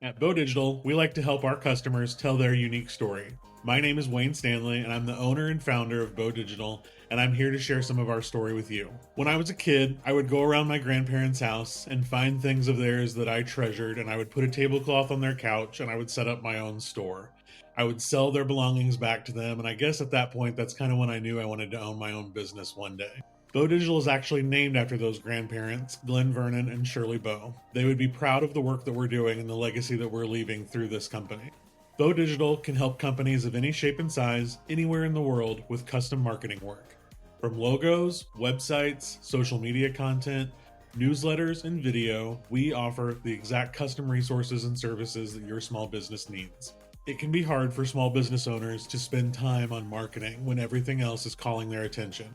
At Bo Digital, we like to help our customers tell their unique story. My name is Wayne Stanley, and I'm the owner and founder of Bo Digital, and I'm here to share some of our story with you. When I was a kid, I would go around my grandparents' house and find things of theirs that I treasured, and I would put a tablecloth on their couch, and I would set up my own store. I would sell their belongings back to them, and I guess at that point, that's kind of when I knew I wanted to own my own business one day. Bo Digital is actually named after those grandparents, Glenn Vernon and Shirley Bow. They would be proud of the work that we're doing and the legacy that we're leaving through this company. Bo Digital can help companies of any shape and size, anywhere in the world, with custom marketing work. From logos, websites, social media content, newsletters, and video, we offer the exact custom resources and services that your small business needs. It can be hard for small business owners to spend time on marketing when everything else is calling their attention.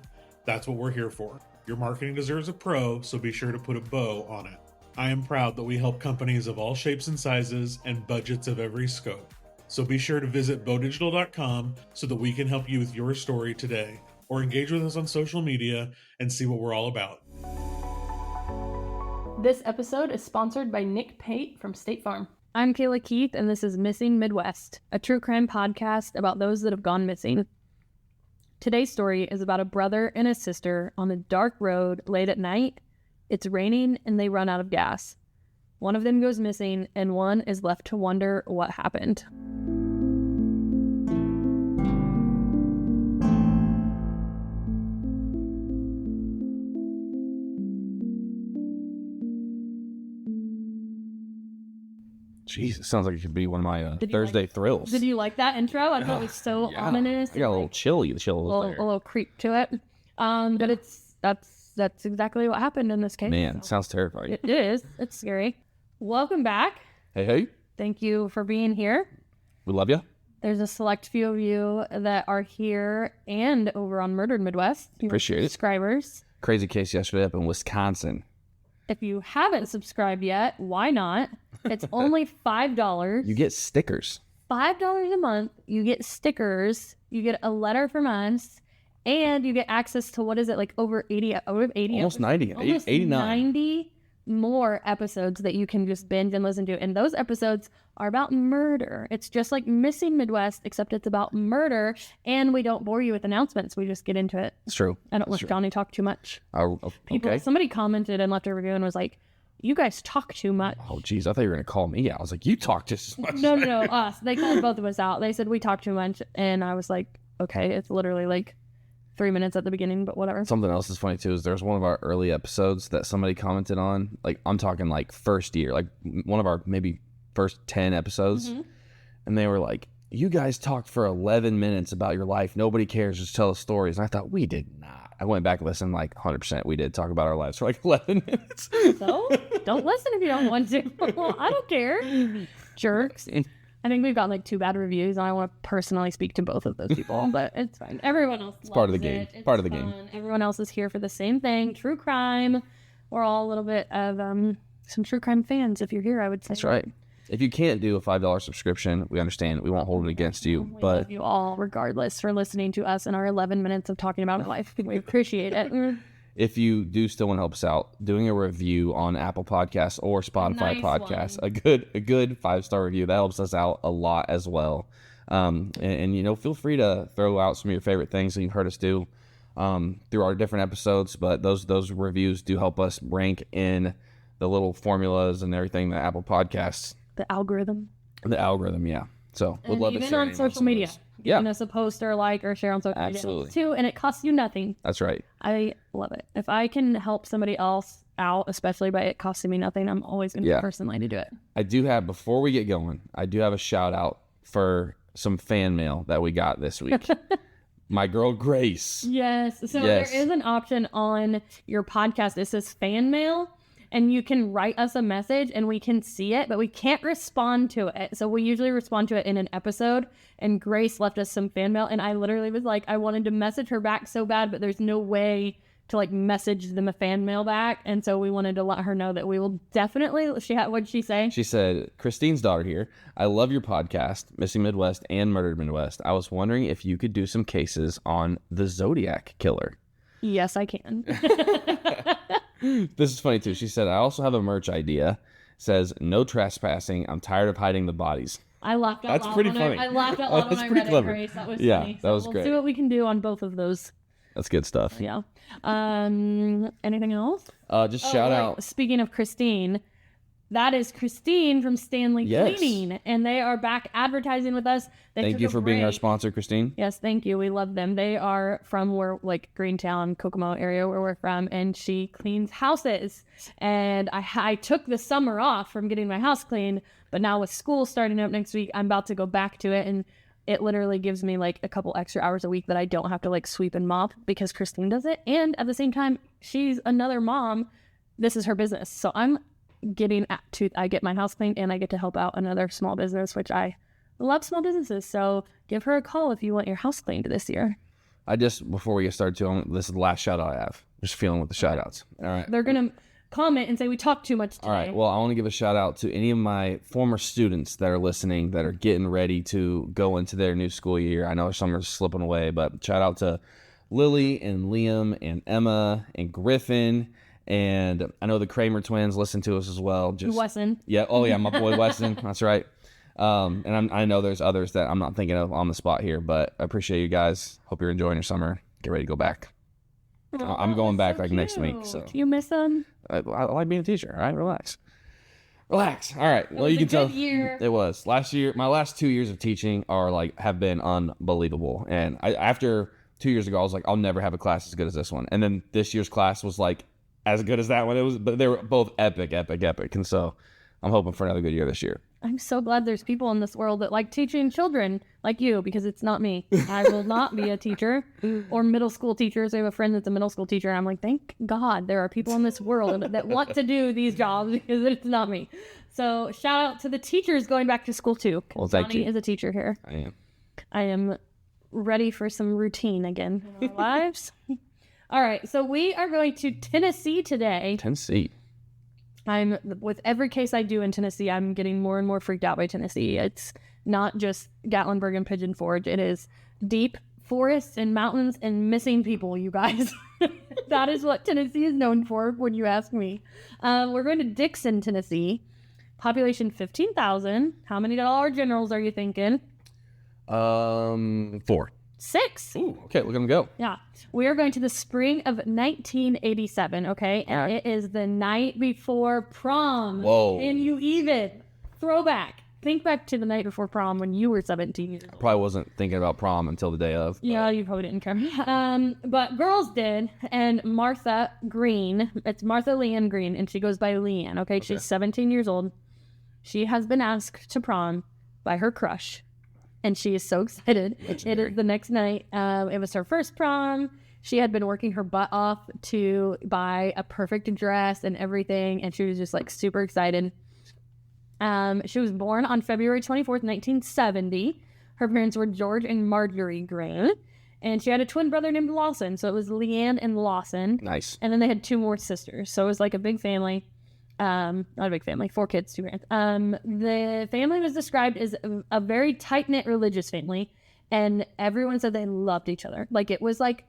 That's what we're here for. Your marketing deserves a pro, so be sure to put a bow on it. I am proud that we help companies of all shapes and sizes and budgets of every scope. So be sure to visit bodigital.com so that we can help you with your story today, or engage with us on social media and see what we're all about. This episode is sponsored by Nick Pate from State Farm. I'm Kayla Keith, and this is Missing Midwest, a true crime podcast about those that have gone missing. Today's story is about a brother and a sister on a dark road late at night. It's raining and they run out of gas. One of them goes missing and one is left to wonder what happened. Jeez, it sounds like it could be one of my Thursday thrills. Did you like that intro? I thought it was so ominous. I got a little chill there. A little creep to it. But that's exactly what happened in this case. Man, it sounds terrifying. It is. It's scary. Welcome back. Hey. Thank you for being here. We love you. There's a select few of you that are here and over on Murdered Midwest. Appreciate it. Subscribers. Crazy case yesterday up in Wisconsin. If you haven't subscribed yet, why not? It's only $5. You get stickers. $5 a month. You get stickers. You get a letter from us. And you get access to, what is it, like over 80 Almost episodes? 90. Almost 89. 90 more episodes that you can just binge and listen to. And those episodes are about murder. It's just like Missing Midwest, except it's about murder. And we don't bore you with announcements. We just get into it. It's true. I don't let Johnny talk too much. Okay. Somebody commented and left a review and was like, you guys talk too much. Oh, geez. I thought you were going to call me out. I was like, you talk just as much. No, us. They called both of us out. They said we talk too much. And I was like, okay, it's literally like 3 minutes at the beginning, but whatever. Something else is funny too is there's one of our early episodes that somebody commented on. Like, I'm talking like first year, like one of our maybe first 10 episodes. Mm-hmm. And they were like, you guys talked for 11 minutes about your life. Nobody cares. Just tell us stories. And I thought, we did not. I went back and listened, like 100%. We did talk about our lives for like 11 minutes. So don't listen if you don't want to. Well, I don't care. Jerks. I think we've got like 2 bad reviews, and I want to personally speak to both of those people, but it's fine. Everyone else loves part of the game. It's part of the fun. game. Everyone else is here for the same thing, true crime. We're all a little bit of some true crime fans. If you're here, I would say. That's right. If you can't do a $5 subscription, we understand. We won't hold it against you. We but love you all, regardless, for listening to us in our 11 minutes of talking about life. We appreciate it. If you do still want to help us out, doing a review on Apple Podcasts or Spotify Podcasts, a good 5-star review, that helps us out a lot as well. And you know, feel free to throw out some of your favorite things that you've heard us do through our different episodes. But those reviews do help us rank in the little formulas and everything that Apple Podcasts. The algorithm, yeah. So we'd love to share. Even on social media. Yeah. Giving us a post or like or share on social Absolutely. media too, and it costs you nothing. That's right. I love it. If I can help somebody else out, especially by it costing me nothing, I'm always going to personally to do it. I do have, before we get going, I do have a shout out for some fan mail that we got this week. My girl Grace. Yes. So there is an option on your podcast. It says fan mail. And you can write us a message and we can see it, but we can't respond to it. So we usually respond to it in an episode. And Grace left us some fan mail. And I literally was like, I wanted to message her back so bad, but there's no way to like message them a fan mail back. And so we wanted to let her know that we will definitely, what'd she say? She said, Christine's daughter here. I love your podcast, Missing Midwest and Murdered Midwest. I was wondering if you could do some cases on the Zodiac Killer. Yes, I can. This is funny too. She said, I also have a merch idea. says, "No trespassing. I'm tired of hiding the bodies." I laughed out That's loud. pretty funny. I laughed out loud That's when I pretty read clever. it, Grace. That was Yeah, funny. that was we'll great. see what we can do on both of those. That's good stuff. Yeah. Anything else? Just shout out. Speaking of Christine, that is Christine from Stanley Yes. Cleaning, and they are back advertising with us. Thank you for being our sponsor, Christine. Yes, thank you. We love them. They are from Greentown, Kokomo area where we're from, and she cleans houses. And I took the summer off from getting my house cleaned, but now with school starting up next week, I'm about to go back to it, and it literally gives me like a couple extra hours a week that I don't have to like sweep and mop because Christine does it. And at the same time, she's another mom. This is her business. So I'm I get my house cleaned and I get to help out another small business, which I love small businesses. So give her a call if you want your house cleaned this year. Before we get started, this is the last shout out I have. Just feeling with the shout outs. All right. They're going to comment and say we talked too much today. All right. Well, I want to give a shout out to any of my former students that are listening that are getting ready to go into their new school year. I know some are slipping away, but shout out to Lily and Liam and Emma and Griffin. And I know the Kramer twins listen to us as well. Wesson. Yeah. Oh, yeah. My boy Wesson. That's right. And I know there's others that I'm not thinking of on the spot here, but I appreciate you guys. Hope you're enjoying your summer. Get ready to go back. I'm going back next week. So do you miss them? I like being a teacher. All right, relax. All right. Well, you can tell. Year. It was last year. My last 2 years of teaching have been unbelievable. And after 2 years ago, I was like, I'll never have a class as good as this one. And then this year's class was like as good as that one. But they were both epic. And so I'm hoping for another good year this year. I'm so glad there's people in this world that like teaching children like you, because it's not me. I will not be a teacher or middle school teachers. I have a friend that's a middle school teacher, and I'm like, thank God there are people in this world that want to do these jobs, because it's not me. So shout out to the teachers going back to school too. Well, thank you. Is a teacher here. I am ready for some routine again in our lives. All right, so we are going to Tennessee today. Tennessee. With every case I do in Tennessee, I'm getting more and more freaked out by Tennessee. It's not just Gatlinburg and Pigeon Forge. It is deep forests and mountains and missing people, you guys. That is what Tennessee is known for, when you ask me. We're going to Dixon, Tennessee. Population 15,000. How many Dollar Generals are you thinking? 4. 6. Ooh, okay, look at them go. Yeah. We are going to the spring of 1987, okay? And it is the night before prom. Whoa. And you even throwback. Think back to the night before prom when you were 17 years old. I probably wasn't thinking about prom until the day of. Yeah, you probably didn't care. But girls did. And Martha Green, it's Martha Leanne Green, and she goes by Leanne, okay? She's 17 years old. She has been asked to prom by her crush. And she is so excited. It is the next night. It was her first prom. She had been working her butt off to buy a perfect dress and everything. And she was just like super excited. She was born on February 24th, 1970. Her parents were George and Marjorie Green. And she had a twin brother named Lawson. So it was Leanne and Lawson. Nice. And then they had 2 more sisters. So it was like a big family. Not a big family, 4 kids, 2 parents. The family was described as a very tight-knit religious family, and everyone said they loved each other. Like, it was like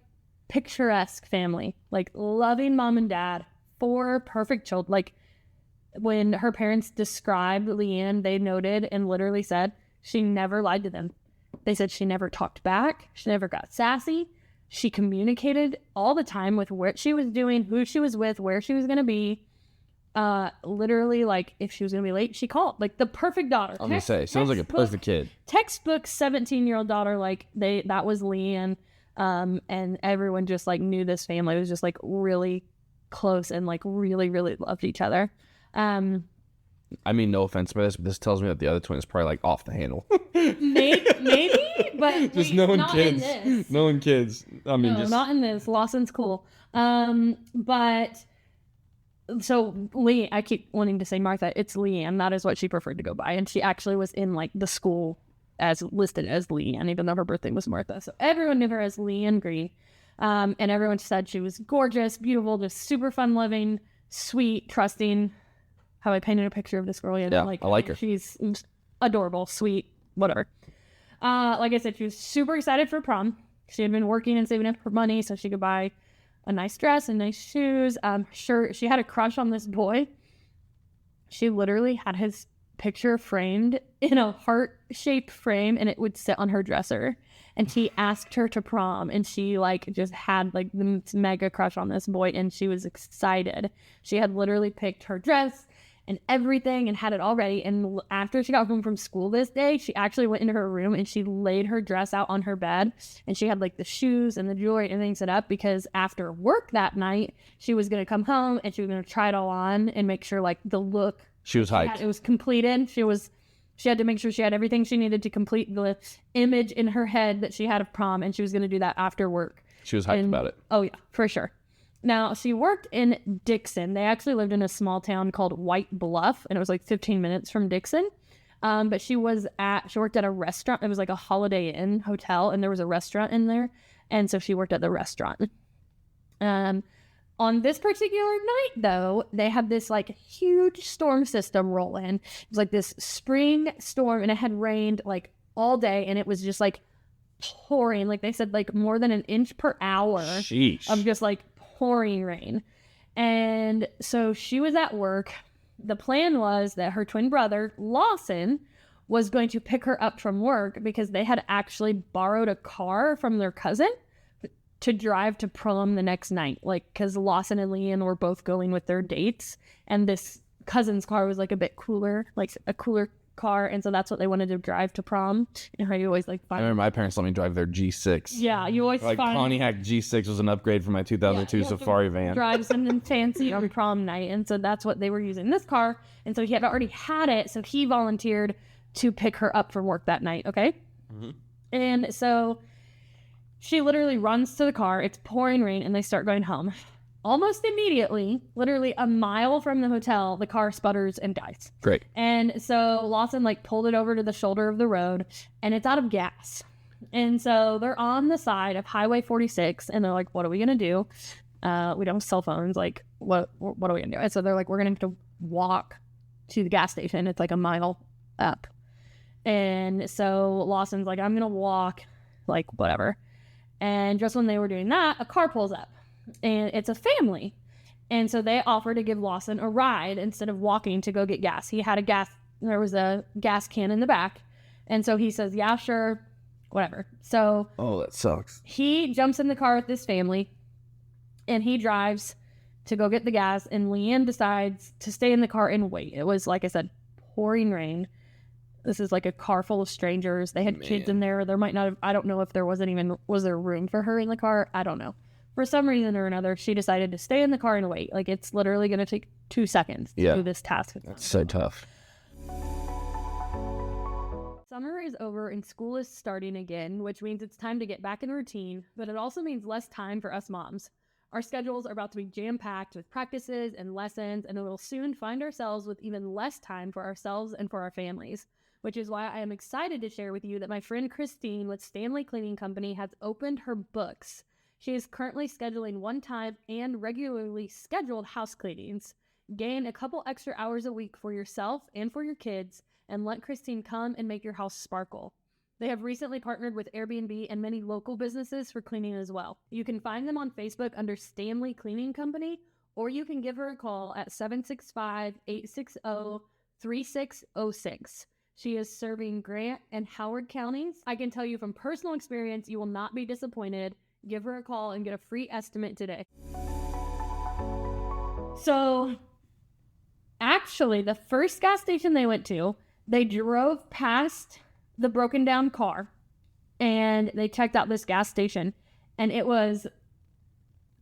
picturesque family, like loving mom and dad, 4 perfect children. Like, when her parents described Leanne, they noted and literally said she never lied to them. They said she never talked back, she never got sassy. She communicated all the time with what she was doing, who she was with, where she was going to be. Literally, like, if she was gonna be late, she called. Like, the perfect daughter. I'm gonna say, sounds like a perfect kid. Textbook 17-year-old daughter. Like, that was Leanne. And everyone just like knew this family was just like really close and like really, really loved each other. I mean, no offense by this, but this tells me that the other twin is probably like off the handle. maybe, but just knowing kids. Knowing kids. I mean, no, not in this. Lawson's cool. But so I keep wanting to say Martha. It's Leanne. That is what she preferred to go by. And she actually was in like the school as listed as Leanne, even though her birthday was Martha. So everyone knew her as Leanne Green. And everyone said she was gorgeous, beautiful, just super fun loving, sweet, trusting. How I painted a picture of this girl. Yeah, I like her. She's adorable, sweet, whatever. Like I said, she was super excited for prom. She had been working and saving up her money so she could buy a nice dress and nice shoes. Sure, she had a crush on this boy. she literally had his picture framed in a heart-shaped frame, and it would sit on her dresser. And he asked her to prom, and she like just had like the mega crush on this boy, and she was excited. She had literally picked her dress and everything and had it all ready. And after she got home from school this day, she actually went into her room and she laid her dress out on her bed, and she had like the shoes and the jewelry and everything set up, because after work that night she was going to come home and she was going to try it all on and make sure like the look She was hyped. it was completed. She had to make sure she had everything she needed to complete the image in her head that she had of prom, and she was going to do that after work. She was hyped about it. Oh, yeah, for sure. Now, she worked in Dixon. They actually lived in a small town called White Bluff, and it was like 15 minutes from Dixon. But she worked at a restaurant. It was like a Holiday Inn hotel, and there was a restaurant in there. And so she worked at the restaurant. On this particular night, though, they had this like huge storm system roll in. It was like this spring storm, and it had rained like all day, and it was just like pouring. Like they said, like more than an inch per hour. Sheesh. Of just like pouring rain. And so she was at work. The plan was that her twin brother, Lawson, was going to pick her up from work because they had actually borrowed a car from their cousin to drive to prom the next night, like because Lawson and Leanne were both going with their dates, and this cousin's car was like a bit cooler, like a cooler car, and so that's what they wanted to drive to prom. You know how you always like I find, remember my parents let me drive their G6. yeah, you always Like find Pontiac G6 was an upgrade from my 2002 Yeah, Safari van. drive something fancy on prom night, and so that's what they were using this car, and so he had already had it, so he volunteered to pick her up from work that night. Okay. Mm-hmm. And so she literally runs to the car. It's pouring rain, and they start going home. Almost immediately, literally a mile from the hotel, the car sputters and dies. Great. And so Lawson like pulled it over to the shoulder of the road, and it's out of gas. And so they're on the side of Highway 46, and they're like, what are we going to do? We don't have cell phones. Like, what are we going to do? And so they're like, we're going to have to walk to the gas station. It's like a mile up. And so Lawson's like, I'm going to walk, like, whatever. And just when they were doing that, a car pulls up, and it's a family. And so they offer to give Lawson a ride instead of walking to go get gas. There was a gas can in the back. And so he says, yeah, sure, whatever. So Oh, that sucks. he jumps in the car with this family, and he drives to go get the gas. And Leanne decides to stay in the car and wait. It was, like I said, pouring rain. This is like a car full of strangers. They had kids in there. There might not have, I don't know if there was there room for her in the car? I don't know. For some reason or another, she decided to stay in the car and wait. Like, it's literally going to take 2 seconds to do this task. That's so tough. Summer is over and school is starting again, which means it's time to get back in routine, but it also means less time for us moms. Our schedules are about to be jam-packed with practices and lessons, and we'll soon find ourselves with even less time for ourselves and for our families, which is why I am excited to share with you that my friend Christine with Stanley Cleaning Company has opened her books. She is currently scheduling one-time and regularly scheduled house cleanings. Gain a couple extra hours a week for yourself and for your kids, and let Christine come and make your house sparkle. They have recently partnered with Airbnb and many local businesses for cleaning as well. You can find them on Facebook under Stanley Cleaning Company, or you can give her a call at 765-860-3606. She is serving Grant and Howard counties. I can tell you from personal experience, you will not be disappointed. Give her a call and get a free estimate today. So, actually, the first gas station they went to, they drove past the broken down car, and they checked out this gas station, and it was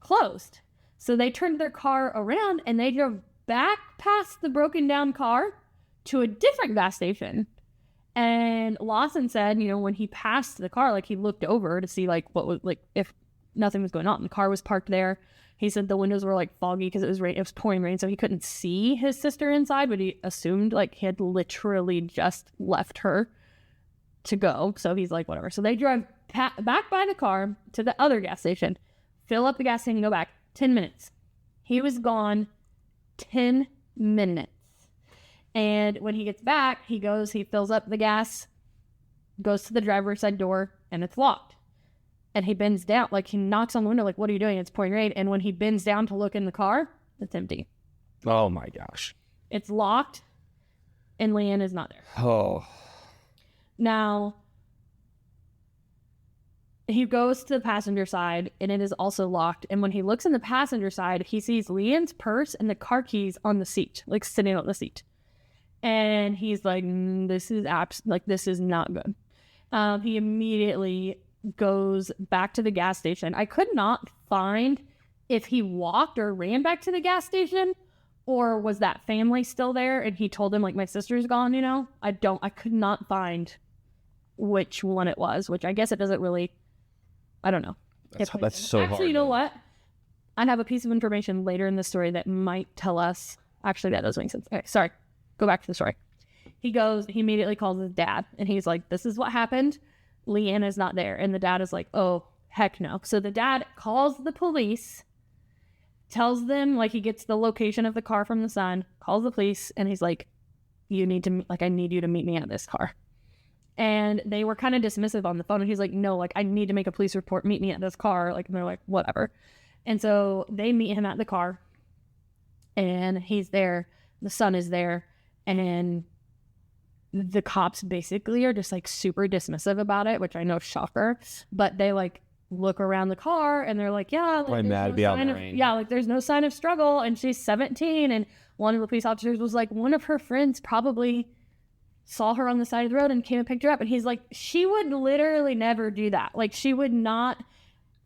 closed. So they turned their car around, and they drove back past the broken down car to a different gas station. And Lawson said, you know, when he passed the car, like, he looked over to see like what was, like, if nothing was going on. The car was parked there. He said the windows were like foggy because it was pouring rain, so he couldn't see his sister inside, but he assumed like he had literally just left her to go. So he's like, whatever. So they drive back by the car to the other gas station, fill up the gas tank, and go back. 10 minutes. He was gone 10 minutes. And when he gets back, he fills up the gas, goes to the driver's side door, and it's locked. And he bends down, like, he knocks on the window, like, what are you doing? It's pouring rain. And when he bends down to look in the car, it's empty. Oh my gosh. It's locked, and Leanne is not there. Oh. Now, he goes to the passenger side, and it is also locked. And when he looks in the passenger side, he sees Leanne's purse and the car keys on the seat, like sitting on the seat. And he's like, this is not good. He immediately goes back to the gas station. I could not find if he walked or ran back to the gas station, or was that family still there and he told them, like, my sister's gone, you know? I could not find which one it was, which I guess it doesn't really, I don't know. That's so hard. Actually, you know what? I'd have a piece of information later in the story that might tell us. Actually, that does make sense. Okay, sorry. Go back to the story. He immediately calls his dad, and he's like, this is what happened. Leanne is not there. And the dad is like, oh, heck no. So the dad calls the police, tells them, like, he gets the location of the car from the son, calls the police, and he's like, I need you to meet me at this car. And they were kind of dismissive on the phone. And he's like, no, like, I need to make a police report. Meet me at this car. Like, and they're like, whatever. And so they meet him at the car, and he's there. The son is there. And the cops basically are just, like, super dismissive about it, which I know, shocker. But they, like, look around the car, and they're like, yeah, like, probably mad to be out in the rain. Yeah, like, there's no sign of struggle, and she's 17. And one of the police officers was like, one of her friends probably saw her on the side of the road and came and picked her up. And he's like, she would literally never do that. Like, she would not,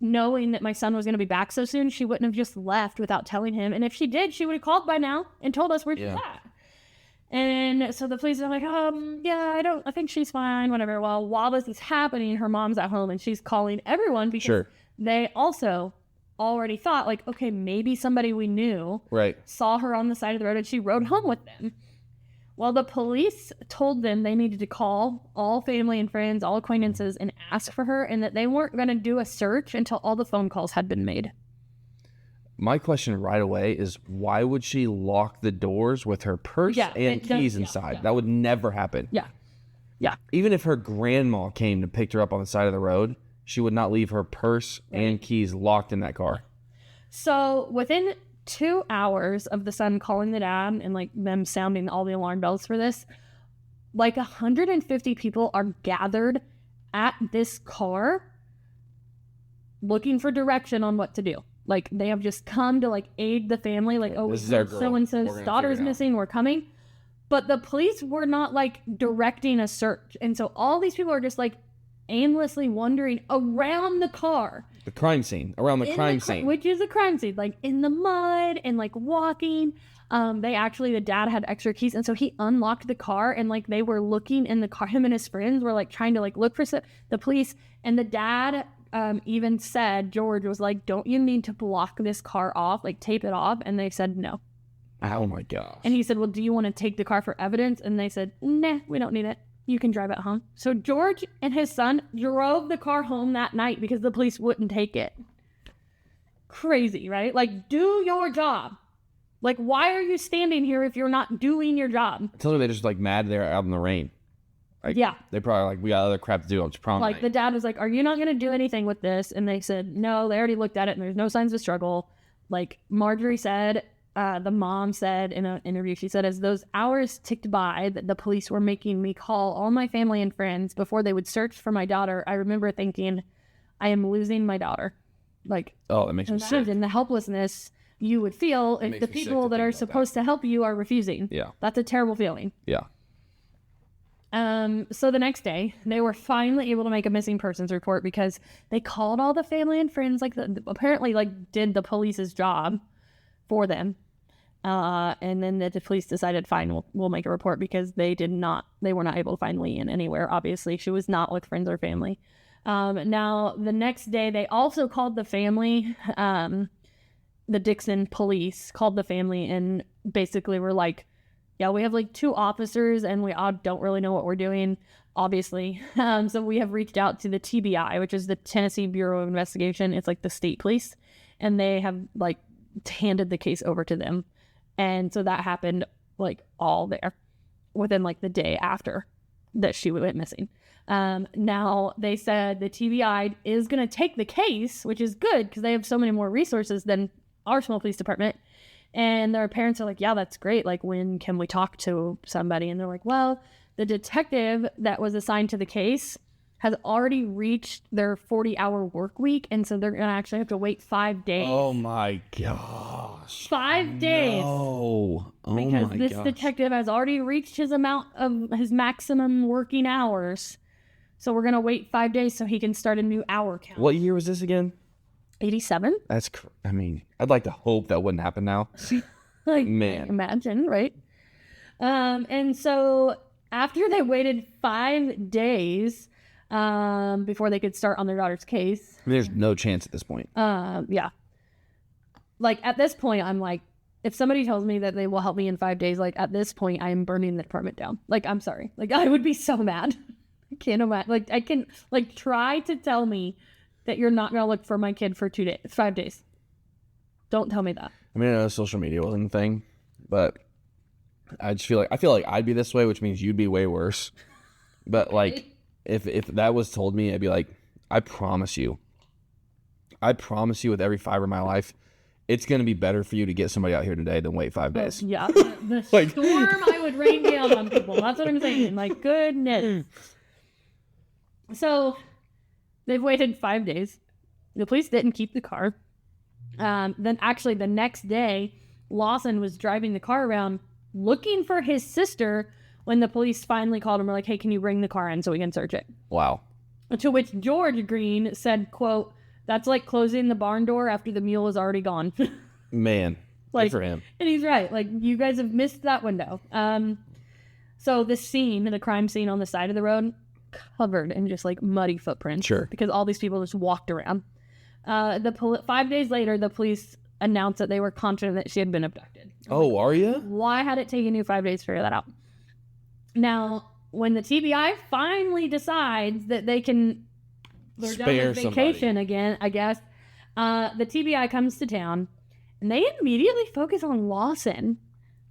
knowing that my son was going to be back so soon, she wouldn't have just left without telling him. And if she did, she would have called by now and told us where she's at. And so the police are like, yeah, I think she's fine, whatever. Well, while this is happening, her mom's at home, and she's calling everyone because they also already thought, like, okay, maybe somebody we knew saw her on the side of the road and she rode home with them. Well, the police told them they needed to call all family and friends, all acquaintances, and ask for her, and that they weren't going to do a search until all the phone calls had been made. My question right away is, why would she lock the doors with her purse and keys inside? That would never happen. Yeah. Even if her grandma came to pick her up on the side of the road, she would not leave her purse and keys locked in that car. So within 2 hours of the son calling the dad and, like, them sounding all the alarm bells for this, like 150 people are gathered at this car looking for direction on what to do. Like, they have just come to, like, aid the family. Like, oh, so-and-so's daughter's missing. We're coming. But the police were not, like, directing a search. And so all these people are just, like, aimlessly wandering around the car. The crime scene. Around the crime scene. Which is a crime scene. Like, in the mud and, like, walking. The dad had extra keys. And so he unlocked the car. And, like, they were looking in the car. Him and his friends were, like, trying to, like, look for the police. And the dad even said, George was like, don't you need to block this car off? Like, tape it off? And they said no. Oh, my gosh. And he said, well, do you want to take the car for evidence? And they said, nah, we don't need it. You can drive it home. So George and his son drove the car home that night because the police wouldn't take it. Crazy, right? Like, do your job. Like, why are you standing here if you're not doing your job? I told her they're just, like, mad they're out in the rain. Like, they probably like, we got other crap to do. It's prom night. The dad was like, are you not going to do anything with this? And they said, no, they already looked at it and there's no signs of struggle. Like Marjorie said, the mom said in an interview, she said, as those hours ticked by, that the police were making me call all my family and friends before they would search for my daughter. I remember thinking, I am losing my daughter. Like, oh, that makes me sick. And the helplessness you would feel if the people that are supposed to help you are refusing. Yeah. That's a terrible feeling. Yeah. So the next day, they were finally able to make a missing persons report because they called all the family and friends, like apparently like did the police's job for them. And then the police decided, fine, we'll make a report because they were not able to find Leanne anywhere. Obviously, she was not with friends or family. Now the next day, they also called the family, the Dixon police called the family and basically were like, yeah, we have like 2 officers and we all don't really know what we're doing, obviously. So we have reached out to the TBI, which is the Tennessee Bureau of Investigation. It's like the state police. And they have like handed the case over to them. And so that happened like all there within like the day after that she went missing. Now they said the TBI is going to take the case, which is good because they have so many more resources than our small police department. And their parents are like, yeah, that's great. Like, when can we talk to somebody? And they're like, well, the detective that was assigned to the case has already reached their 40-hour work week. And so they're going to actually have to wait 5 days. Oh my gosh. 5 days. No. Oh Because my this gosh. detective has already reached his maximum working hours. So we're going to wait 5 days so he can start a new hour count. What year was this again? 87? I mean, I'd like to hope that wouldn't happen now. Like, Man. imagine, right? And so after they waited 5 days before they could start on their daughter's case. There's no chance at this point. Yeah. Like, at this point, I'm like, if somebody tells me that they will help me in 5 days, like, at this point, I am burning the department down. Like, I'm sorry. Like, I would be so mad. I can't imagine. Like, I can, like, try to tell me that you're not going to look for my kid for 5 days. Don't tell me that. I mean, I know social media wasn't a thing, but I feel like I'd be this way, which means you'd be way worse. But like, if that was told me, I'd be like, I promise you with every fiber of my life, it's going to be better for you to get somebody out here today than wait 5 days. Yeah. The storm I would rain down on people. That's what I'm saying. Like, goodness. So they've waited 5 days. The police didn't keep the car. Then actually the next day, Lawson was driving the car around looking for his sister when the police finally called him. We're like, hey, can you bring the car in so we can search it? Wow. To which George Green said, quote, that's like closing the barn door after the mule is already gone. Man, like, good for him. And he's right. Like, you guys have missed that window. So this scene, the crime scene on the side of the road, covered in just like muddy footprints. Sure. Because all these people just walked around. 5 days later, the police announced that they were confident that she had been abducted. Oh, are you? Why had it taken you 5 days to figure that out? Now, when the TBI finally decides that they're done Spare with vacation somebody. again, I guess, the TBI comes to town, and they immediately focus on Lawson,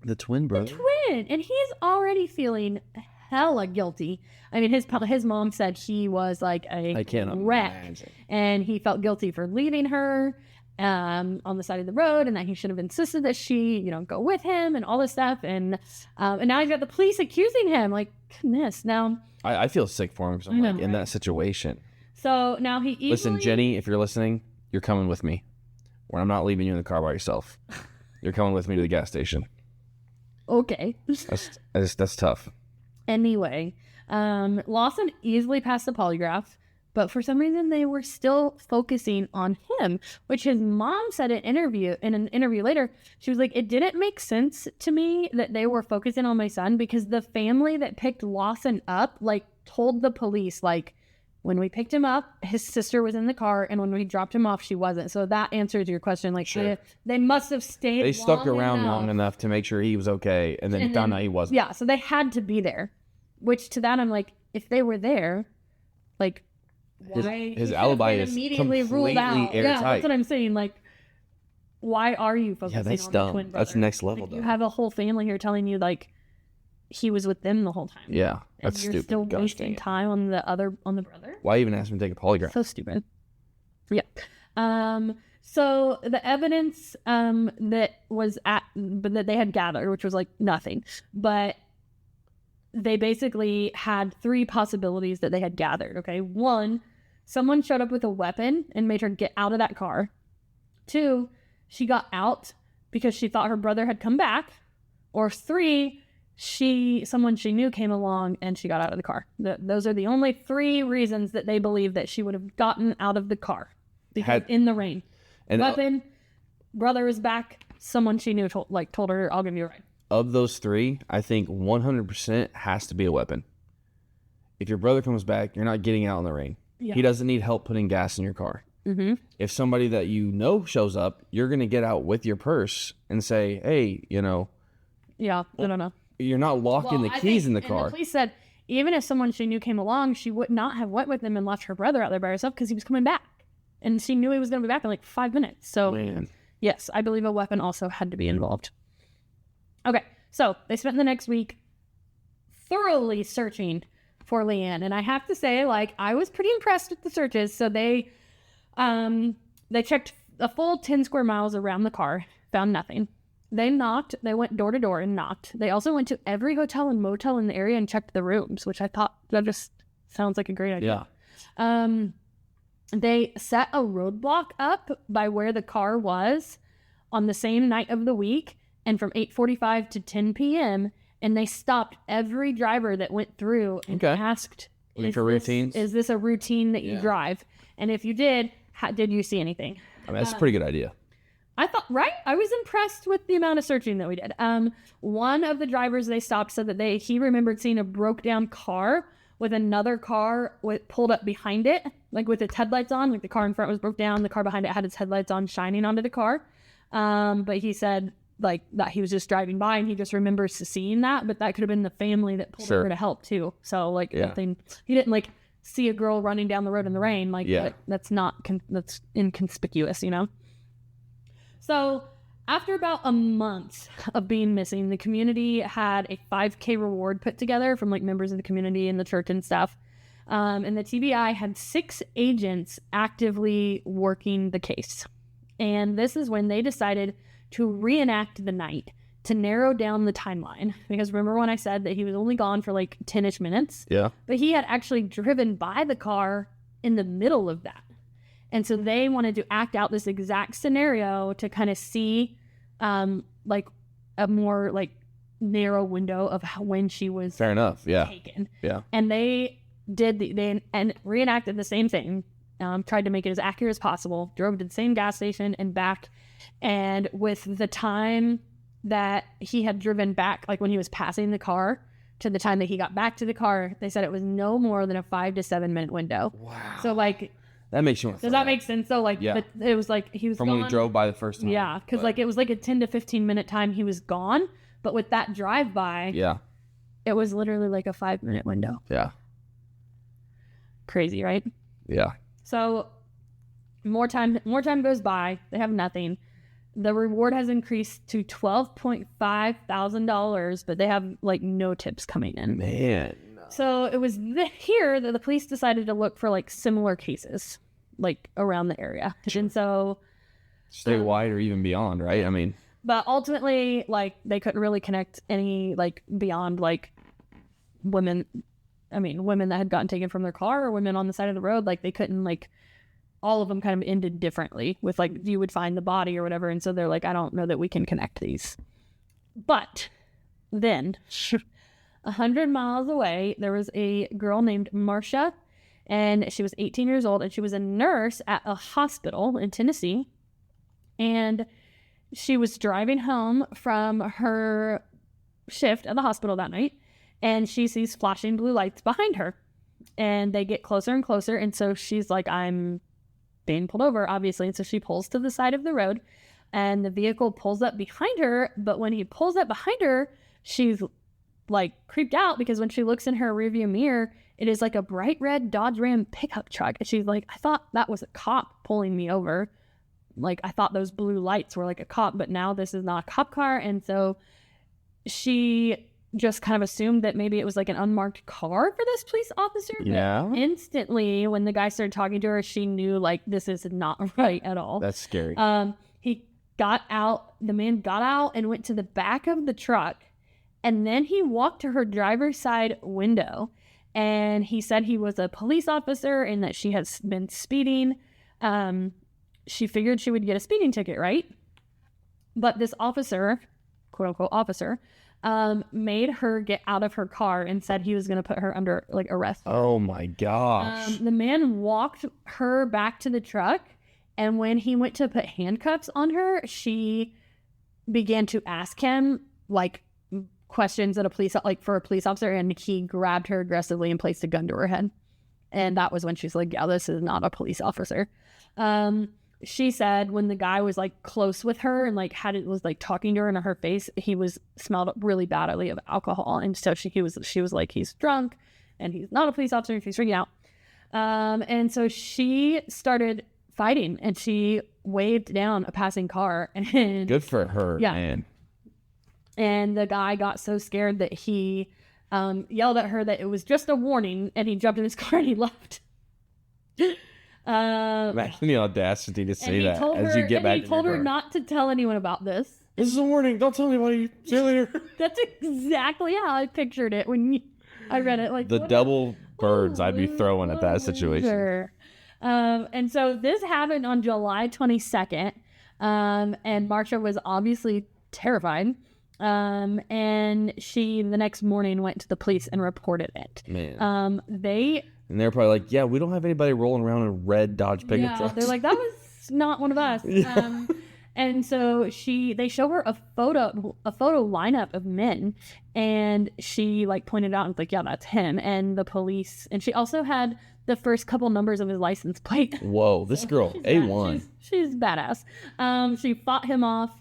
The twin brother. twin, and he's already feeling hella guilty. I mean, his mom said he was like I can't wreck, imagine. and he felt guilty for leaving her on the side of the road, and that he should have insisted that she, go with him and all this stuff. And now he's got the police accusing him. Like, goodness. Now I feel sick for him. 'Cause I'm I know, like, in right? that situation. So now he easily... Listen, Jenny, if you're listening, you're coming with me. When I'm not leaving you in the car by yourself. You're coming with me to the gas station. Okay. That's tough. Anyway, Lawson easily passed the polygraph, but for some reason they were still focusing on him, which his mom said in an interview later. She was like, it didn't make sense to me that they were focusing on my son because the family that picked Lawson up, like, told the police, like, when we picked him up, his sister was in the car, and when we dropped him off, she wasn't. So that answers your question. Like, Sure. they must have stayed. They stuck around enough. long enough to make sure he was okay, and then found out he wasn't. Yeah, so they had to be there. Which to that, I'm like, if they were there, like, why His he alibi should have been is immediately ruled completely out. Yeah, airtight. that's what I'm saying. Like, why are you focusing that's on the dumb. twin brother? That's next level Like, you dumb. have a whole family here telling you, like, he was with them the whole time. Yeah, that's and you're stupid. still Gosh dang wasting it. time on the brother. Why even ask him to take a polygraph? So stupid. Yeah. So the evidence that they had gathered, which was like nothing, but they basically had 3 possibilities that they had gathered. Okay, 1, someone showed up with a weapon and made her get out of that car. 2, she got out because she thought her brother had come back. Or 3, someone she knew came along and she got out of the car. Those are the only 3 reasons that they believe that she would have gotten out of the car. Because in the rain. And Weapon, brother is back, someone she knew told her, I'll give you a ride. of those 3, I think 100% has to be a weapon. If your brother comes back, you're not getting out in the rain. Yeah. He doesn't need help putting gas in your car. Mm-hmm. If somebody that you know shows up, you're going to get out with your purse and say, hey, Yeah, I don't know. you're not locking the keys in the car. And the police said even if someone she knew came along, she would not have went with them and left her brother out there by herself because he was coming back. And she knew he was going to be back in like 5 minutes. So, Man. yes, I believe a weapon also had to be involved. Okay, so they spent the next week thoroughly searching for Leanne. And I have to say, like, I was pretty impressed with the searches. So they checked a full 10 square miles around the car, found nothing. They knocked. They went door to door and knocked. They also went to every hotel and motel in the area and checked the rooms, which I thought that just sounds like a great idea. Yeah. They set a roadblock up by where the car was on the same night of the week and from 8:45 to 10 p.m. And they stopped every driver that went through and asked, is this a routine that you drive? And if you did, did you see anything? I mean, that's a pretty good idea. I thought, right? I was impressed with the amount of searching that we did. One of the drivers they stopped said that he remembered seeing a broke down car with another car pulled up behind it, like with its headlights on. Like the car in front was broke down. The car behind it had its headlights on shining onto the car. But he said like that he was just driving by and he just remembers seeing that. But that could have been the family that pulled over to help too. So like nothing, he didn't like see a girl running down the road in the rain. Like that's not, that's inconspicuous, you know? So after about a month of being missing, the community had a 5K reward put together from like members of the community and the church and stuff. And the TBI had 6 agents actively working the case. And this is when they decided to reenact the night to narrow down the timeline. Because remember when I said that he was only gone for like 10-ish minutes? Yeah. But he had actually driven by the car in the middle of that. And so they wanted to act out this exact scenario to kind of see like a more like narrow window of when she was taken. Yeah. And they did they reenacted the same thing. Tried to make it as accurate as possible. Drove to the same gas station and back. And with the time that he had driven back, like when he was passing the car to the time that he got back to the car, they said it was no more than a 5 to 7 minute window. Wow. So like, that makes you want to does that make sense? So like, but it was like he was from gone. when we drove by the first time. Yeah, because like it was like a 10 to 15 minute time he was gone, but with that drive by, it was literally like a 5 minute window. Yeah. Crazy, right? Yeah. So more time goes by. They have nothing. The reward has increased to $12.5 thousand, but they have like no tips coming in. Man. So it was here that the police decided to look for like similar cases, like around the area. And so statewide or even beyond, right? I mean, but ultimately, like they couldn't really connect any like beyond like women. I mean, women that had gotten taken from their car or women on the side of the road. Like they couldn't like. All of them kind of ended differently with like you would find the body or whatever. And so they're like, I don't know that we can connect these. But then 100 miles away, there was a girl named Marcia, and she was 18 years old, and she was a nurse at a hospital in Tennessee. And she was driving home from her shift at the hospital that night, and she sees flashing blue lights behind her. And they get closer and closer, and so she's like, I'm being pulled over, obviously. And so she pulls to the side of the road, and the vehicle pulls up behind her. But when he pulls up behind her, she's like creeped out because when she looks in her rearview mirror, it is like a bright red Dodge Ram pickup truck. And she's like, I thought that was a cop pulling me over. Like, I thought those blue lights were like a cop, but now this is not a cop car. And so she just kind of assumed that maybe it was like an unmarked car for this police officer. Yeah. But instantly, when the guy started talking to her, she knew like this is not right at all. That's scary. He got out. The man got out and went to the back of the truck, and then he walked to her driver's side window, and he said he was a police officer and that she has been speeding. She figured she would get a speeding ticket, right? But this officer, quote unquote officer, made her get out of her car and said he was going to put her under like arrest. Oh my gosh. The man walked her back to the truck, and when he went to put handcuffs on her, she began to ask him like questions that for a police officer, and he grabbed her aggressively and placed a gun to her head. And that was when she's like, yeah, this is not a police officer. She said when the guy was like close with her and like was like talking to her in her face, he smelled really badly of alcohol. And so she was like, he's drunk and he's not a police officer, and she's freaking out. And so she started fighting, and she waved down a passing car. And good for her, man. And the guy got so scared that he yelled at her that it was just a warning, and he jumped in his car and he left. Imagine the audacity to say that as you get back. He told her not to tell anyone about this. This is a warning. Don't tell anybody. See you later. That's exactly how I pictured it when I read it. Like The double birds I'd be throwing at that situation. Sure. And so this happened on July 22nd. And Marsha was obviously terrified. And she the next morning went to the police and reported it. Man. And they're probably like, yeah, we don't have anybody rolling around in red Dodge pickup trucks. They're like, that was not one of us. And so they show her a photo lineup of men, and she like pointed out and was like, yeah, that's him. And the police, and she also had the first couple numbers of his license plate. Whoa, this girl, A1. She's badass. She fought him off,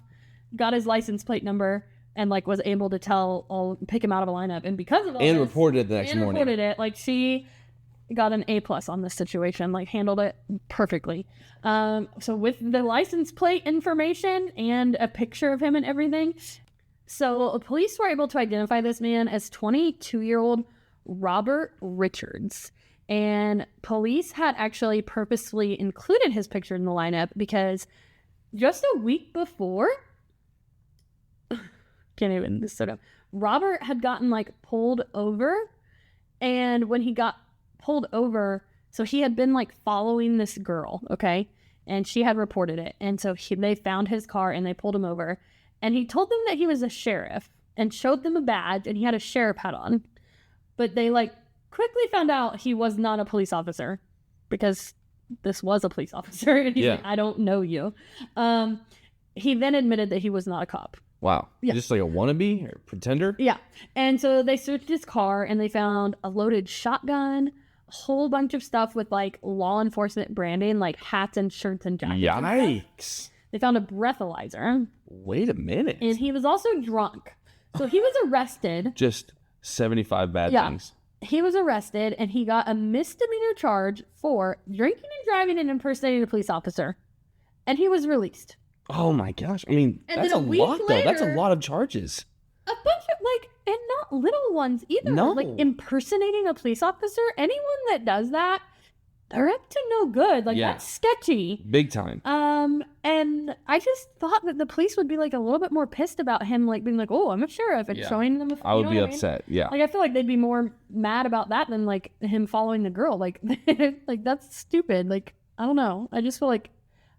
got his license plate number, and like was able to pick him out of a lineup. And because of all and this, reported it the next morning. Reported it. Like she got an A+ on this situation, like handled it perfectly. So with the license plate information and a picture of him and everything, so police were able to identify this man as 22-year-old Robert Richards. And police had actually purposely included his picture in the lineup because just a week before, Robert had gotten like pulled over, and when he got pulled over, so he had been like following this girl, okay, and she had reported it, and so they found his car and they pulled him over, and he told them that he was a sheriff and showed them a badge, and he had a sheriff hat on, but they like quickly found out he was not a police officer because this was a police officer, and he's like, I don't know you. He then admitted that he was not a cop. Wow. Yeah. Just like a wannabe or pretender? Yeah. And so they searched his car and they found a loaded shotgun, a whole bunch of stuff with like law enforcement branding, like hats and shirts and jackets. Yikes. They found a breathalyzer. Wait a minute. And he was also drunk. So he was arrested. Just 75 bad things. He was arrested and he got a misdemeanor charge for drinking and driving and impersonating a police officer. And he was released. Oh my gosh. I mean, that's a lot though. That's a lot of charges. A bunch of like, and not little ones either. No. Like impersonating a police officer. Anyone that does that, they're up to no good. Like that's sketchy. Big time. And I just thought that the police would be like a little bit more pissed about him, like being like, oh, I'm a sheriff, and showing them. I would be upset. Yeah. Like I feel like they'd be more mad about that than like him following the girl. Like, like that's stupid. Like, I don't know. I just feel like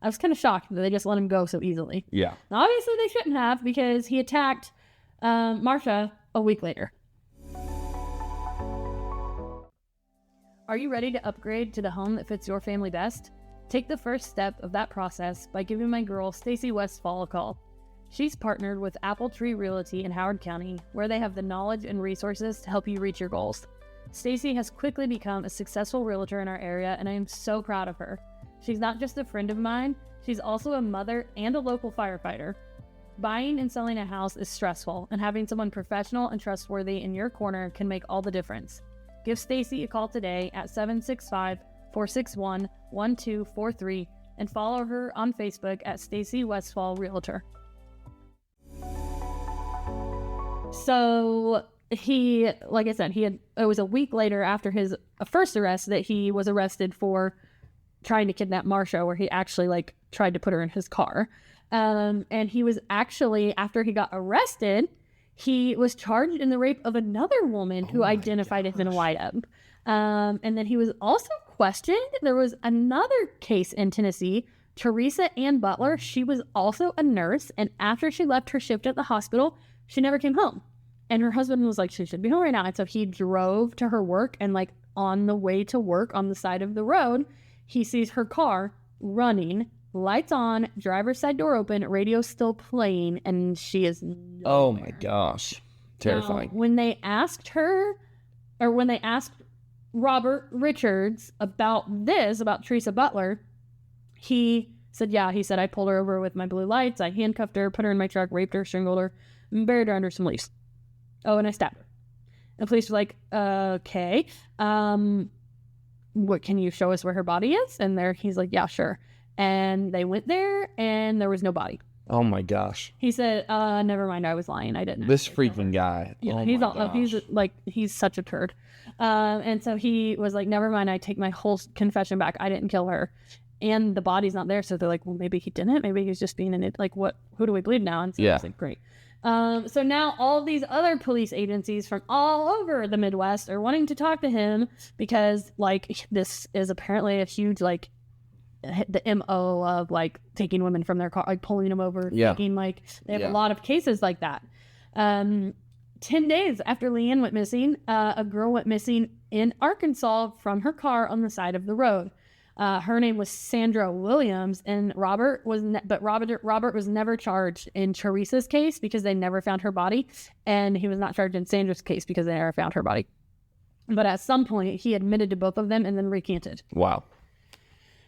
I was kind of shocked that they just let him go so easily. Yeah. Now, obviously, they shouldn't have because he attacked Marsha a week later. Are you ready to upgrade to the home that fits your family best? Take the first step of that process by giving my girl Stacy Westfall a call. She's partnered with Apple Tree Realty in Howard County, where they have the knowledge and resources to help you reach your goals. Stacy has quickly become a successful realtor in our area, and I am so proud of her. She's not just a friend of mine, she's also a mother and a local firefighter. Buying and selling a house is stressful, and having someone professional and trustworthy in your corner can make all the difference. Give Stacy a call today at 765-461-1243 and follow her on Facebook at Stacy Westfall Realtor. So he, like I said, it was a week later after his first arrest that he was arrested for trying to kidnap Marsha, where he actually like tried to put her in his car. And he was actually, after he got arrested, he was charged in the rape of another woman who identified as in a white-up. And then he was also questioned. There was another case in Tennessee, Teresa Ann Butler. She was also a nurse, and after she left her shift at the hospital, she never came home. And her husband was like, she should be home right now. And so he drove to her work, and like on the way to work on the side of the road, he sees her car running, lights on, driver's side door open, radio still playing, and she is nowhere. Oh my gosh. Terrifying. Now, when they asked Robert Richards about Teresa Butler, he said, I pulled her over with my blue lights, I handcuffed her, put her in my truck, raped her, strangled her, and buried her under some leaves. Oh, and I stabbed her. And the police were like, okay, what, can you show us where her body is? And he's like, yeah, sure. And they went there, and there was no body. Oh my gosh. He said, never mind, I was lying. I didn't. This freaking guy. Yeah, oh he's such a turd. And so he was like, never mind, I take my whole confession back. I didn't kill her. and the body's not there. So they're like, well, maybe he didn't. Maybe he's just being who do we believe now? And so it's like, great. So now all these other police agencies from all over the Midwest are wanting to talk to him because like this is apparently a huge like the MO of like taking women from their car, like pulling them over, taking like they have a lot of cases like that. 10 days after Leanne went missing, a girl went missing in Arkansas from her car on the side of the road. Her name was Sandra Williams, and Robert was never charged in Teresa's case because they never found her body, and he was not charged in Sandra's case because they never found her body. But at some point, he admitted to both of them and then recanted. Wow.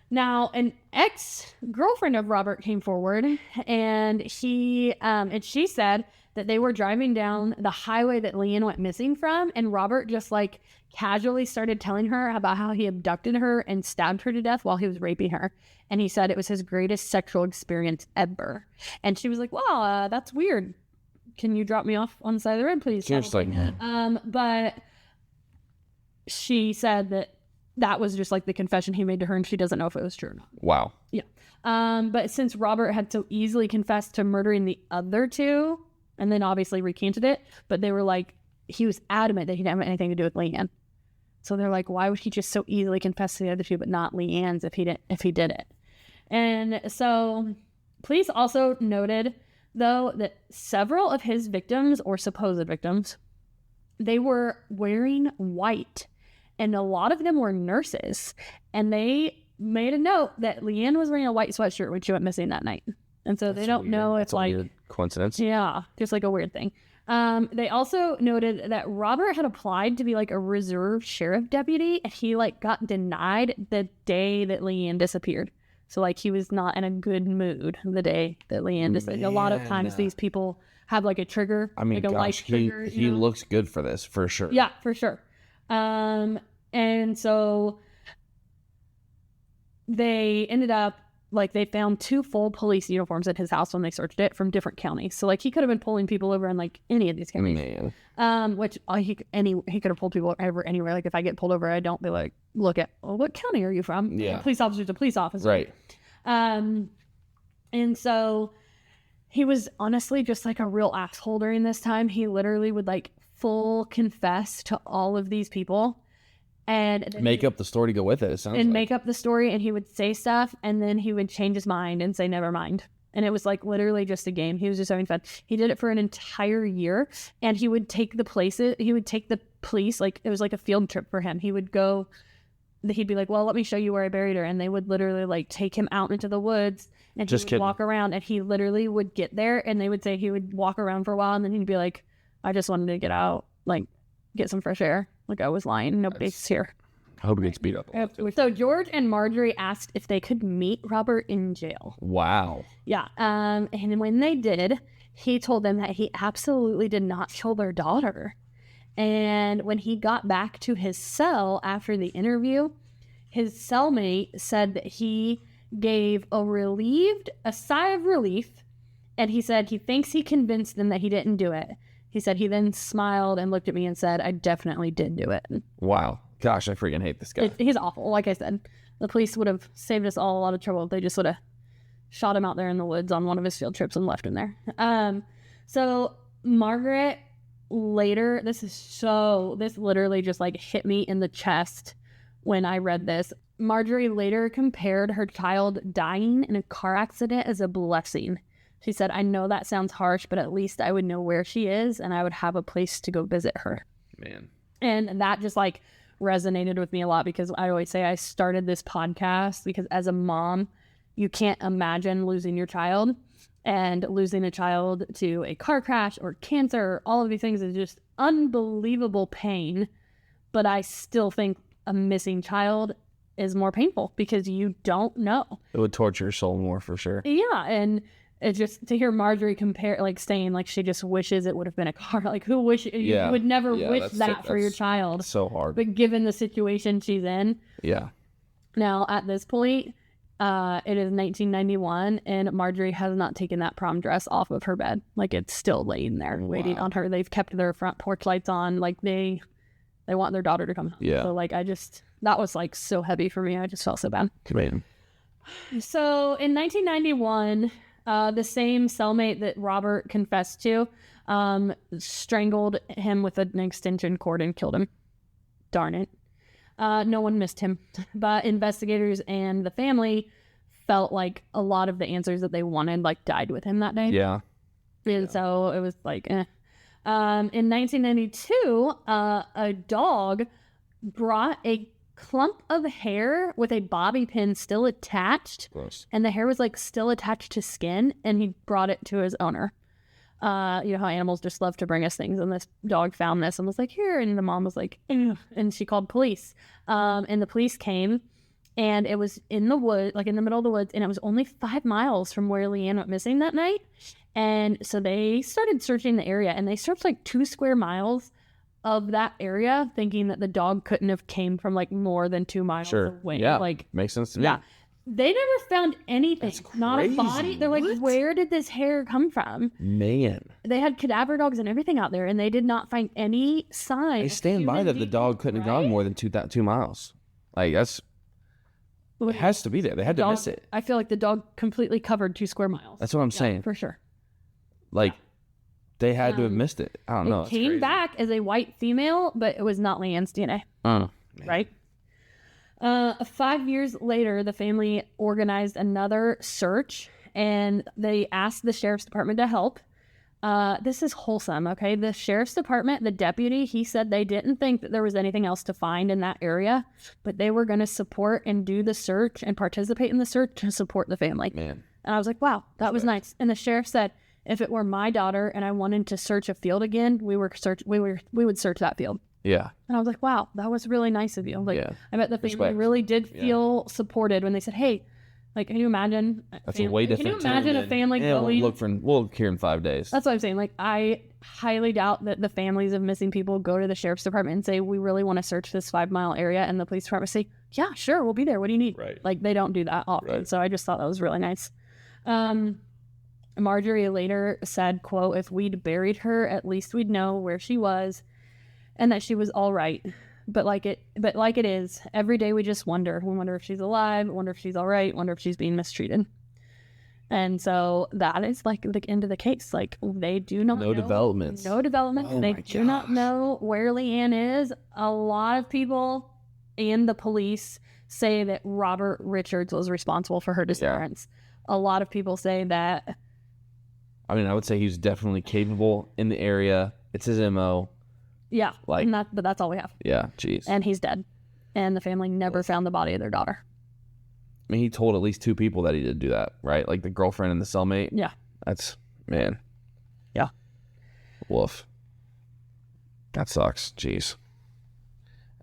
Now, an ex-girlfriend of Robert came forward, and she said that they were driving down the highway that Leanne went missing from, and Robert just like casually started telling her about how he abducted her and stabbed her to death while he was raping her. And he said it was his greatest sexual experience ever. And she was like, wow, that's weird. Can you drop me off on the side of the road, please? Just like, but she said that was just like the confession he made to her, and she doesn't know if it was true or not. Wow. Yeah. But since Robert had so easily confessed to murdering the other two, and then obviously recanted it, but they were like, he was adamant that he didn't have anything to do with Leanne. So they're like, why would he just so easily confess to the other two, but not Leanne's if he did it? And so police also noted, though, that several of his victims, or supposed victims, they were wearing white, and a lot of them were nurses. And they made a note that Leanne was wearing a white sweatshirt when she went missing that night. And so they don't know if like weird coincidence. Yeah, just like a weird thing. They also noted that Robert had applied to be like a reserve sheriff deputy, and he like got denied the day that Leanne disappeared. So like he was not in a good mood the day that Leanne disappeared. A lot of times these people have like a trigger. I mean, like a life trigger. He looks good for this for sure. Yeah, for sure. And so they ended up like they found 2 full police uniforms at his house when they searched it from different counties. So like he could have been pulling people over in like any of these counties. Man. Which he could have pulled people over anywhere. Like if I get pulled over, I don't be like, look at, well, what county are you from? Yeah. A police officer's a police officer. Right. And so he was honestly just like a real asshole during this time. He literally would like full confess to all of these people. And make up the story to go with it, it sounds like. Make up the story, and he would say stuff, and then he would change his mind and say never mind. And it was like literally just a game. He was just having fun. He did it for an entire year, and he would take the police, like it was like a field trip for him. He would go, he'd be like, well, let me show you where I buried her. And they would literally like take him out into the woods, and he would walk around, and he literally would get there, and they would say he would walk around for a while, and then he'd be like, I just wanted to get out, like get some fresh air. Like I was lying. Nobody's here. I hope he gets beat up. So George and Marjorie asked if they could meet Robert in jail. Wow. Yeah. And when they did, he told them that he absolutely did not kill their daughter. And when he got back to his cell after the interview, his cellmate said that he gave a sigh of relief. And he said he thinks he convinced them that he didn't do it. He said he then smiled and looked at me and said, I definitely did do it. Wow. Gosh, I freaking hate this guy. He's awful. Like I said, the police would have saved us all a lot of trouble if they just would have shot him out there in the woods on one of his field trips and left him there. So Margaret later, this literally just like hit me in the chest when I read this. Marjorie later compared her child dying in a car accident as a blessing. She said, I know that sounds harsh, but at least I would know where she is and I would have a place to go visit her. Man. And that just like resonated with me a lot, because I always say I started this podcast because as a mom, you can't imagine losing your child, and losing a child to a car crash or cancer, all of these things is just unbelievable pain. But I still think a missing child is more painful because you don't know. It would torture your soul more for sure. Yeah. And it's just to hear Marjorie compare, like saying like she just wishes it would have been a car. Like who you would never wish that for your child. So hard. But given the situation she's in. Yeah. Now at this point, it is 1991, and Marjorie has not taken that prom dress off of her bed. Like it's still laying there waiting on her. They've kept their front porch lights on. Like they want their daughter to come home. Yeah. So like that was like so heavy for me. I just felt so bad. Man. So in 1991, the same cellmate that Robert confessed to strangled him with an extension cord and killed him. Darn it. No one missed him, but investigators and the family felt like a lot of the answers that they wanted like died with him that day. Yeah. And so it was like, eh. In 1992, a dog brought a clump of hair with a bobby pin still attached. Gross. And the hair was like still attached to skin, and he brought it to his owner. You know how animals just love to bring us things, and this dog found this and was like, here, and the mom was like, ugh, and she called police. And the police came, and it was in the woods, like in the middle of the woods, and it was only 5 miles from where Leanne went missing that night. And so they started searching the area, and they searched like 2 square miles of that area, thinking that the dog couldn't have came from like more than 2 miles away. Yeah, like makes sense to me. yeah. They never found anything. That's Not a crazy. body. They're like, What? where did this hair come from? Man, They had cadaver dogs and everything out there, and they did not find any sign. I of stand by human that the being, dog couldn't have right? gone more than 2 miles. Like it has to be there. They had to Dog- miss it. I feel like the dog completely covered 2 square miles. That's what I'm saying. For sure. Like they had to have missed it. I don't know. It It's came crazy. back as a white female, but it was not Leanne's DNA, Man. right? 5 years later, the family organized another search, and they asked the sheriff's department to help. This is wholesome, okay? The sheriff's department, the deputy, he said they didn't think that there was anything else to find in that area, but they were going to support and do the search and participate in the search to support the family. Man. And I was like, wow, that was nice. And the sheriff said, if it were my daughter and I wanted to search a field again, we would search that field. Yeah. And I was like, wow, that was really nice of you. Like, Yeah. I bet the family Respect. really did feel supported when they said, hey, like, can you imagine? That's a way different. Can you imagine a family Yeah, going? we'll look here in 5 days. That's what I'm saying. Like, I highly doubt that the families of missing people go to the sheriff's department and say, we really want to search this 5 mile area. And the police department say, yeah, sure, we'll be there. What do you need? Right. Like, they don't do that often. Right. So I just thought that was really nice. Marjorie later said, quote, if we'd buried her, at least we'd know where she was and that she was all right. But like it is, every day we just wonder. We wonder if she's alive, wonder if she's all right, wonder if she's being mistreated. And so that is like the end of the case. Like they do not No know. developments. No development. Oh They my do not gosh. know where Leanne is. A lot of people and the police say that Robert Richards was responsible for her disappearance. A lot of people say that. I mean, I would say he's definitely capable in the area. It's his MO. Yeah. Like- but that's all we have. Yeah, jeez. And he's dead. And the family never found the body of their daughter. I mean, he told at least 2 people that he did do that, right? Like the girlfriend and the cellmate. Yeah. That's, man. Yeah. Woof. That sucks. Jeez.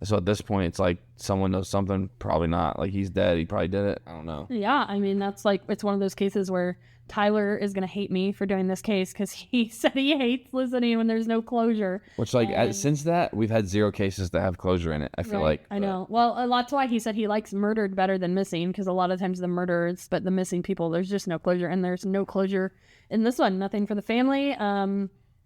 So at this point, it's like someone knows something. Probably not. Like he's dead. He probably did it. I don't know. Yeah, I mean, that's like, it's one of those cases where Tyler is going to hate me for doing this case because he said he hates listening when there's no closure. Which, like, And- since that, we've had 0 cases that have closure in it. I feel Right, like. I know. Well, a lot's why he said he likes murdered better than missing because a lot of times the murderers, but the missing people, there's just no closure. And there's no closure in this one. Nothing for the family.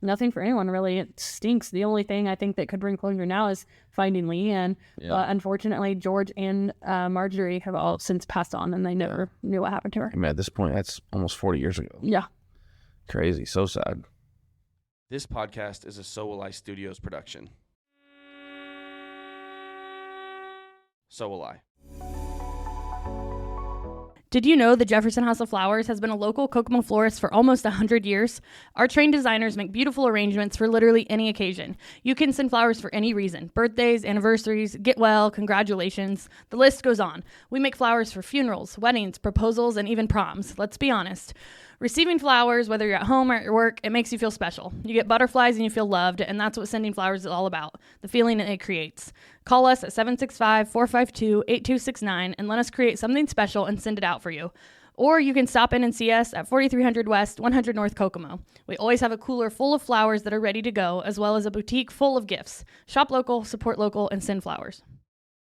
Nothing for anyone, really. It stinks. The only thing I think that could bring closure now is finding Leanne. Yeah. But unfortunately, George and Marjorie have all since passed on, and they never knew what happened to her. I mean, at this point, that's almost 40 years ago. Yeah. Crazy. So sad. This podcast is a So.Will.I.Studos production. So will I. Did you know the Jefferson House of Flowers has been a local Kokomo florist for almost 100 years? Our trained designers make beautiful arrangements for literally any occasion. You can send flowers for any reason. Birthdays, anniversaries, get well, congratulations. The list goes on. We make flowers for funerals, weddings, proposals, and even proms. Let's be honest. Receiving flowers, whether you're at home or at work, it makes you feel special. You get butterflies and you feel loved, and that's what sending flowers is all about, the feeling that it creates. Call us at 765-452-8269 and let us create something special and send it out for you. Or you can stop in and see us at 4300 West, 100 North Kokomo. We always have a cooler full of flowers that are ready to go, as well as a boutique full of gifts. Shop local, support local, and send flowers.